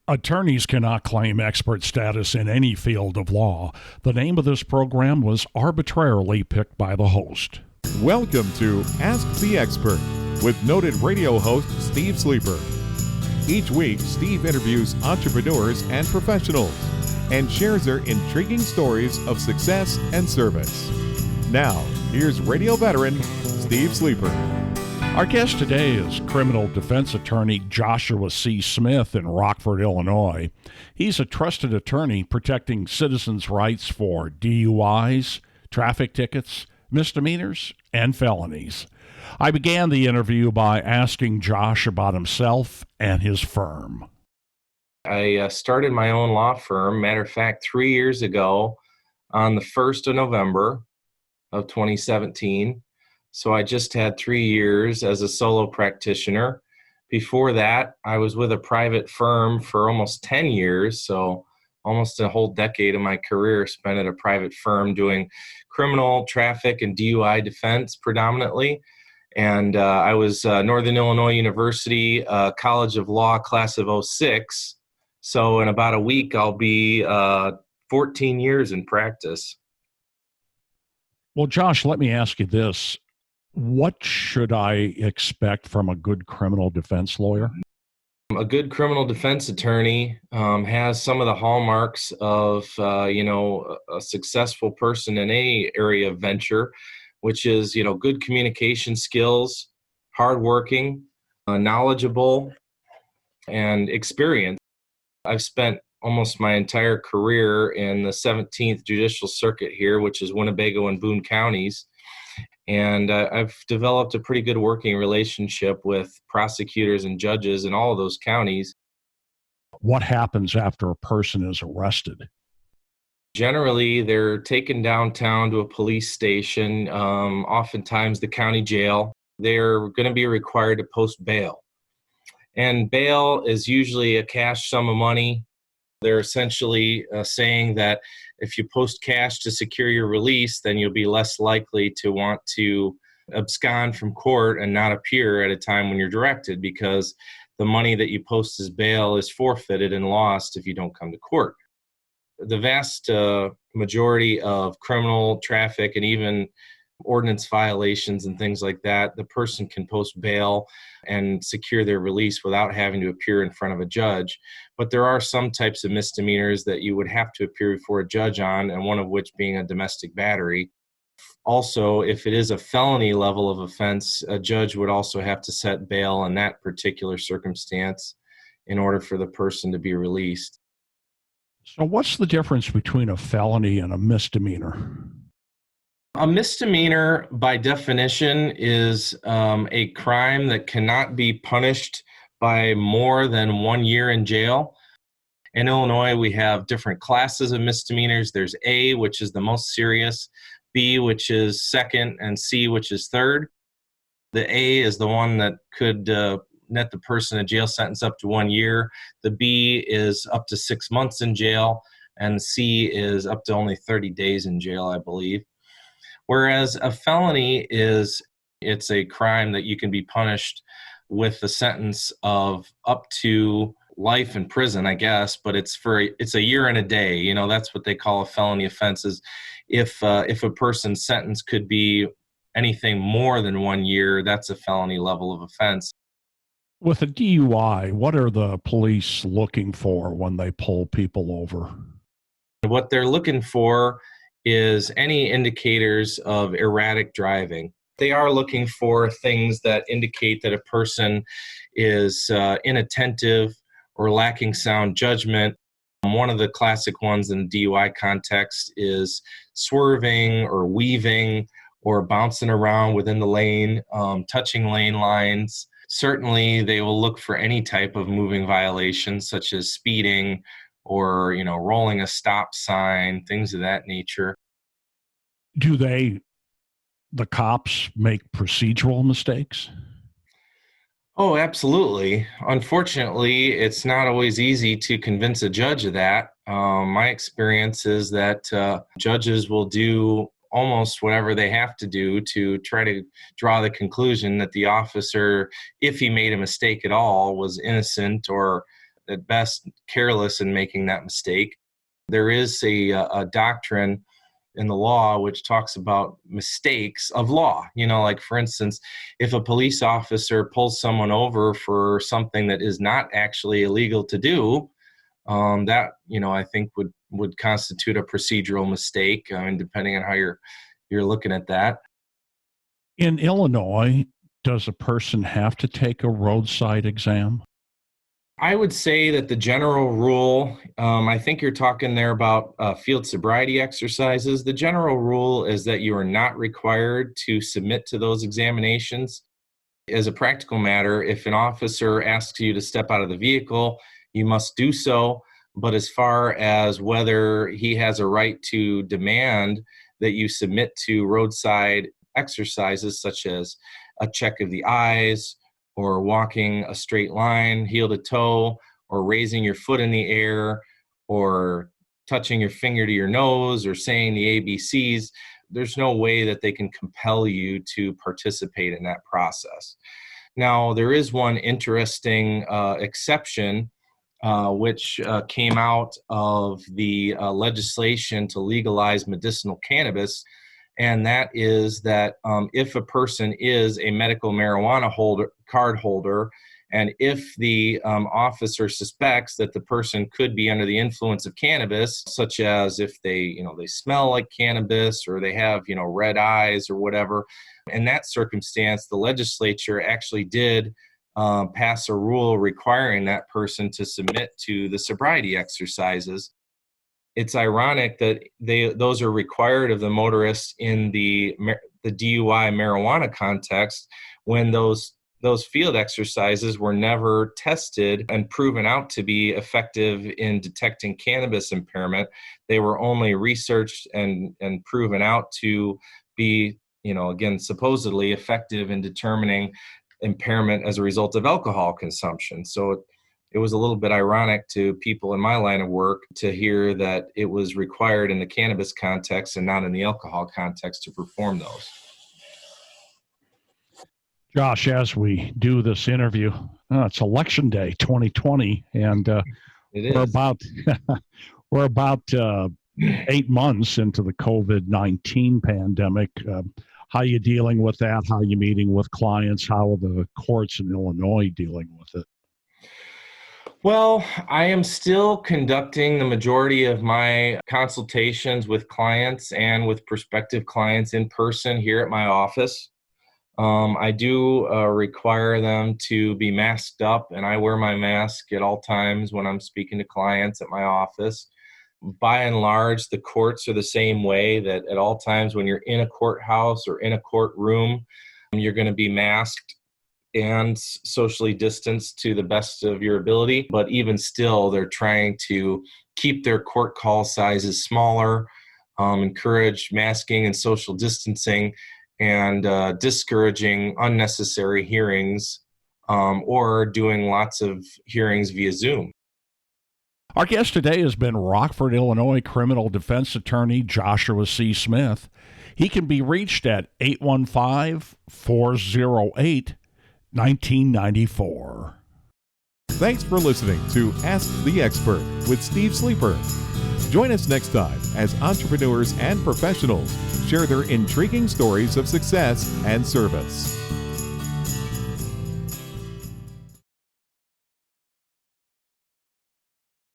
Attorneys cannot claim expert status in any field of law. The name of this program was arbitrarily picked by the host. Welcome to Ask the Expert with noted radio host Steve Sleeper. Each week, Steve interviews entrepreneurs and professionals and shares their intriguing stories of success and service. Now, here's radio veteran Steve Sleeper. Our guest today is criminal defense attorney Joshua C. Smith in Rockford, Illinois. He's a trusted attorney protecting citizens' rights for DUIs, traffic tickets, misdemeanors, and felonies. I began the interview by asking Josh about himself and his firm. I started my own law firm, matter of fact, 3 years ago on the 1st of November of 2017. So I just had 3 years as a solo practitioner. Before that, I was with a private firm for almost 10 years, so almost a whole decade of my career spent at a private firm doing criminal, traffic, and DUI defense predominantly. And I was Northern Illinois University College of Law class of '06. So in about a week, I'll be 14 years in practice. Well, Josh, let me ask you this. What should I expect from a good criminal defense lawyer? A good criminal defense attorney has some of the hallmarks of, a successful person in any area of venture, which is, good communication skills, hardworking, knowledgeable, and experienced. I've spent almost my entire career in the 17th Judicial Circuit here, which is Winnebago and Boone counties. And I've developed a pretty good working relationship with prosecutors and judges in all of those counties. What happens after a person is arrested? Generally, they're taken downtown to a police station, oftentimes the county jail. They're going to be required to post bail. And bail is usually a cash sum of money. They're essentially saying that if you post cash to secure your release, then you'll be less likely to want to abscond from court and not appear at a time when you're directed, because the money that you post as bail is forfeited and lost if you don't come to court. The vast majority of criminal, traffic, and even ordinance violations and things like that, the person can post bail and secure their release without having to appear in front of a judge. But there are some types of misdemeanors that you would have to appear before a judge on, and one of which being a domestic battery. Also, if it is a felony level of offense, a judge would also have to set bail in that particular circumstance in order for the person to be released. So what's the difference between a felony and a misdemeanor? A misdemeanor, by definition, is a crime that cannot be punished by more than 1 year in jail. In Illinois, we have different classes of misdemeanors. There's A, which is the most serious, B, which is second, and C, which is third. The A is the one that could net the person a jail sentence up to 1 year. The B is up to 6 months in jail, and the C is up to only 30 days in jail, I believe. Whereas a felony it's a crime that you can be punished with a sentence of up to life in prison, I guess, but it's a year and a day. That's what they call a felony offense. Is if a person's sentence could be anything more than 1 year, that's a felony level of offense. With a DUI, what are the police looking for when they pull people over? What they're looking for is any indicators of erratic driving. They are looking for things that indicate that a person is inattentive or lacking sound judgment. One of the classic ones in the DUI context is swerving or weaving or bouncing around within the lane, touching lane lines. Certainly, they will look for any type of moving violations, such as speeding or, rolling a stop sign, things of that nature. Do the cops make procedural mistakes? Oh, absolutely. Unfortunately, it's not always easy to convince a judge of that. My experience is that judges will do almost whatever they have to do to try to draw the conclusion that the officer, if he made a mistake at all, was innocent or at best careless in making that mistake. There is a doctrine in the law which talks about mistakes of law. Like for instance, if a police officer pulls someone over for something that is not actually illegal to do, that I think would constitute a procedural mistake, depending on how you're looking at that. In Illinois, does a person have to take a roadside exam? I would say that the general rule, I think you're talking there about field sobriety exercises. The general rule is that you are not required to submit to those examinations. As a practical matter, if an officer asks you to step out of the vehicle, you must do so. But as far as whether he has a right to demand that you submit to roadside exercises such as a check of the eyes, or walking a straight line, heel to toe, or raising your foot in the air, or touching your finger to your nose, or saying the ABCs, there's no way that they can compel you to participate in that process. Now, there is one interesting exception, which came out of the legislation to legalize medicinal cannabis. And that is that if a person is a medical marijuana card holder, and if the officer suspects that the person could be under the influence of cannabis, such as if they smell like cannabis, or they have red eyes or whatever, in that circumstance, the legislature actually did pass a rule requiring that person to submit to the sobriety exercises. It's ironic that those are required of the motorists in the DUI marijuana context, when those field exercises were never tested and proven out to be effective in detecting cannabis impairment. They were only researched and proven out to be, again, supposedly effective in determining impairment as a result of alcohol consumption. So it was a little bit ironic to people in my line of work to hear that it was required in the cannabis context and not in the alcohol context to perform those. Josh, as we do this interview, it's election day 2020, and we're about 8 months into the COVID-19 pandemic. How are you dealing with that? How are you meeting with clients? How are the courts in Illinois dealing with it? Well, I am still conducting the majority of my consultations with clients and with prospective clients in person here at my office. I do require them to be masked up, and I wear my mask at all times when I'm speaking to clients at my office. By and large, the courts are the same way, that at all times when you're in a courthouse or in a courtroom, you're going to be masked and socially distanced to the best of your ability. But even still, they're trying to keep their court call sizes smaller, encourage masking and social distancing, and discouraging unnecessary hearings, or doing lots of hearings via Zoom. Our guest today has been Rockford, Illinois criminal defense attorney Joshua C. Smith. He can be reached at 815-408-1994. Thanks for listening to Ask the Expert with Steve Sleeper. Join us next time as entrepreneurs and professionals share their intriguing stories of success and service.